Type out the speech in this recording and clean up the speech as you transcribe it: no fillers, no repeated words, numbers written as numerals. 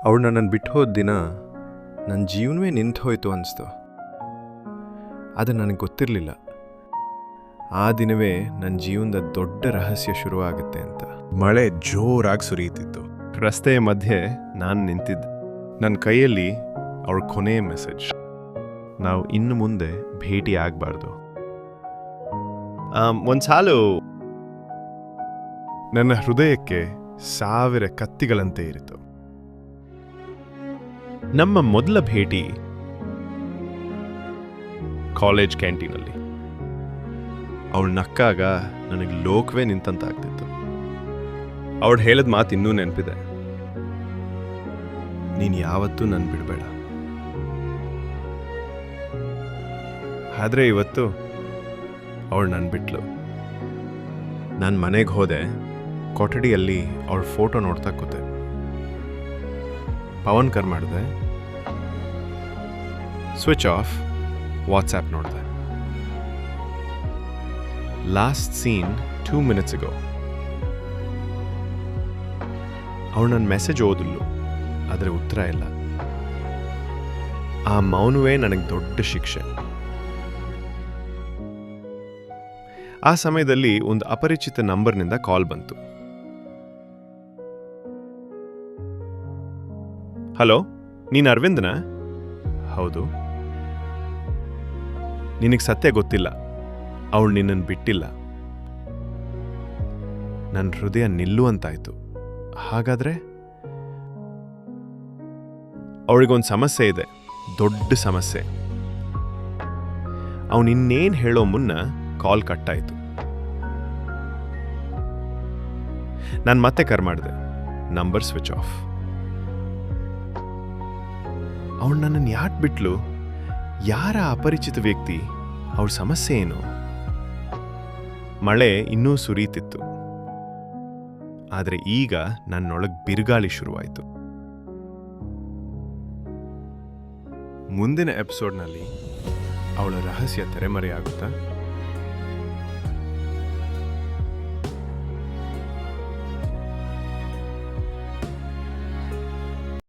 ಅವಳು ನನ್ನನ್ನು ಬಿಟ್ಟು ಹೋದ ದಿನ ನನ್ನ ಜೀವನವೇ ನಿಂತು ಹೋಯ್ತು ಅನಿಸ್ತು. ಅದು ನನಗೆ ಗೊತ್ತಿರಲಿಲ್ಲ ಆ ದಿನವೇ ನನ್ನ ಜೀವನದ ದೊಡ್ಡ ರಹಸ್ಯ ಶುರುವಾಗುತ್ತೆ ಅಂತ. ಮಳೆ ಜೋರಾಗಿ ಸುರಿಯುತ್ತಿತ್ತು. ರಸ್ತೆಯ ಮಧ್ಯೆ ನಾನು ನಿಂತಿದ್ದೆ. ನನ್ನ ಕೈಯಲ್ಲಿ ಅವಳ ಕೊನೆಯ ಮೆಸೇಜ್. ನಾವು ಇನ್ನು ಮುಂದೆ ಭೇಟಿ ಆಗಬಾರ್ದು. ಒಂದು ಸಾಲು ನನ್ನ ಹೃದಯಕ್ಕೆ 1000 ಕತ್ತಿಗಳಂತೆ ಇರಿತು. ನಮ್ಮ ಮೊದಲ ಭೇಟಿ ಕಾಲೇಜ್ ಕ್ಯಾಂಟೀನಲ್ಲಿ. ಅವಳು ನಕ್ಕಾಗ ನನಗೆ ಲೋಕವೇ ನಿಂತಂತಾಗ್ತಿತ್ತು. ಅವಳು ಹೇಳಿದ ಮಾತು ಇನ್ನೂ ನೆನಪಿದೆ. ನೀನು ಯಾವತ್ತೂ ನನ್ನ ಬಿಡಬೇಡ. ಆದ್ರೆ ಇವತ್ತು ಅವಳು ನನ್ನ ಬಿಟ್ಲು. ನಾನು ಮನೆಗೆ ಹೋದೆ. ಕೊಠಡಿಯಲ್ಲಿ ಅವಳ ಫೋಟೋ ನೋಡ್ತಾ ಕೂತೆ. ಪವನ್ ಕರ್ ಮಾಡಿದೆ. Switch off. ವಾಟ್ಸ್ಆ್ಯಪ್ ನೋಡಿದೆ. Last seen 2 minutes ago. ಅವಳು ನನ್ನ ಮೆಸೇಜ್ ಓದಿದ್ಲು, ಆದರೆ ಉತ್ತರ ಇಲ್ಲ. ಆ ಮೌನವೇ ನನಗೆ ದೊಡ್ಡ ಶಿಕ್ಷೆ. ಆ ಸಮಯದಲ್ಲಿ ಒಂದು ಅಪರಿಚಿತ ನಂಬರ್ನಿಂದ ಕಾಲ್ ಬಂತು. ಹಲೋ, ನೀನು ಅರವಿಂದನಾ? ಹೌದು. ನಿನಗೆ ಸತ್ಯ ಗೊತ್ತಿಲ್ಲ, ಅವಳು ನಿನ್ನನ್ನು ಬಿಟ್ಟಿಲ್ಲ. ನನ್ನ ಹೃದಯ ನಿಲ್ಲುವಂತಾಯ್ತು. ಹಾಗಾದ್ರೆ ಅವಳಿಗೊಂದು ಸಮಸ್ಯೆ ಇದೆ, ದೊಡ್ಡ ಸಮಸ್ಯೆ. ಅವನಿನ್ನೇನು ಹೇಳೋ ಮುನ್ನ ಕಾಲ್ ಕಟ್ಟಾಯಿತು. ನಾನು ಮತ್ತೆ ಕರೆ ಮಾಡಿದೆ. Number switch off. ಅವಳು ನನ್ನನ್ನು ಯಾಕೆ ಬಿಟ್ಲು? ಯಾರ ಅಪರಿಚಿತ ವ್ಯಕ್ತಿ? ಅವಳ ಸಮಸ್ಯೆ ಏನು? ಮಳೆ ಇನ್ನೂ ಸುರೀತಿತ್ತು. ಆದರೆ ಈಗ ನನ್ನೊಳಗೆ ಬಿರುಗಾಳಿ ಶುರುವಾಯಿತು. ಮುಂದಿನ ಎಪಿಸೋಡ್ನಲ್ಲಿ ಅವಳ ರಹಸ್ಯ ತೆರೆಮರೆಯಾಗುತ್ತಾ?